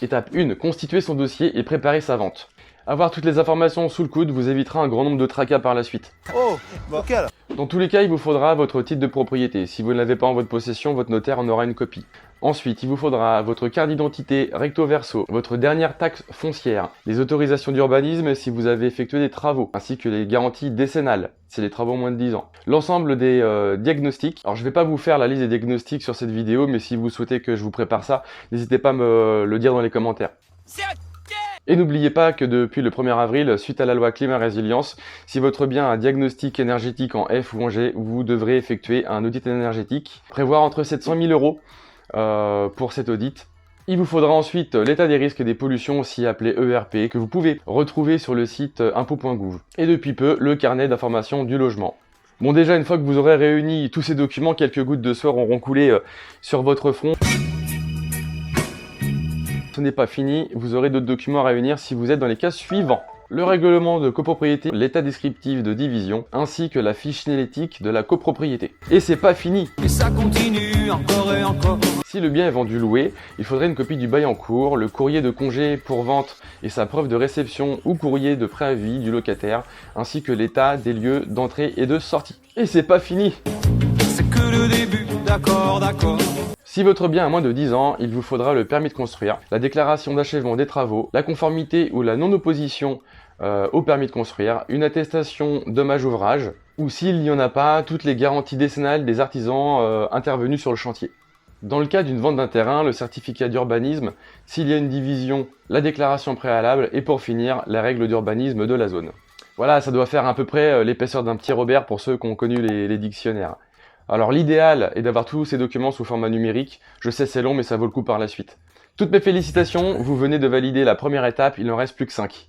Étape 1. Constituer son dossier et préparer sa vente. Avoir toutes les informations sous le coude vous évitera un grand nombre de tracas par la suite. Oh, ok là. Dans tous les cas, il vous faudra votre titre de propriété. Si vous ne l'avez pas en votre possession, votre notaire en aura une copie. Ensuite, il vous faudra votre carte d'identité recto verso, votre dernière taxe foncière, les autorisations d'urbanisme si vous avez effectué des travaux, ainsi que les garanties décennales, c'est les travaux moins de 10 ans. L'ensemble des diagnostics. Alors je vais pas vous faire la liste des diagnostics sur cette vidéo, mais si vous souhaitez que je vous prépare ça, n'hésitez pas à me le dire dans les commentaires. Et n'oubliez pas que depuis le 1er avril, suite à la loi Climat Résilience, si votre bien a un diagnostic énergétique en F ou en G, vous devrez effectuer un audit énergétique, prévoir entre 700 000 euros pour cet audit. Il vous faudra ensuite l'état des risques et des pollutions, aussi appelé ERP, que vous pouvez retrouver sur le site impôts.gouv. Et depuis peu, le carnet d'information du logement. Bon, déjà, une fois que vous aurez réuni tous ces documents, quelques gouttes de sueur auront coulé sur votre front. Ce n'est pas fini, vous aurez d'autres documents à réunir si vous êtes dans les cas suivants. Le règlement de copropriété, l'état descriptif de division, ainsi que la fiche signalétique de la copropriété. Et c'est pas fini. Et ça continue encore et encore. Si le bien est vendu loué, il faudrait une copie du bail en cours, le courrier de congé pour vente et sa preuve de réception ou courrier de préavis du locataire, ainsi que l'état des lieux d'entrée et de sortie. Et c'est pas fini. C'est que le début, d'accord, d'accord. Si votre bien a moins de 10 ans, il vous faudra le permis de construire, la déclaration d'achèvement des travaux, la conformité ou la non-opposition au permis de construire, une attestation dommage-ouvrage, ou s'il n'y en a pas, toutes les garanties décennales des artisans intervenus sur le chantier. Dans le cas d'une vente d'un terrain, le certificat d'urbanisme, s'il y a une division, la déclaration préalable et pour finir, les règles d'urbanisme de la zone. Voilà, ça doit faire à peu près l'épaisseur d'un petit Robert pour ceux qui ont connu les dictionnaires. Alors l'idéal est d'avoir tous ces documents sous format numérique. Je sais c'est long mais ça vaut le coup par la suite. Toutes mes félicitations, vous venez de valider la première étape, il n'en reste plus que 5.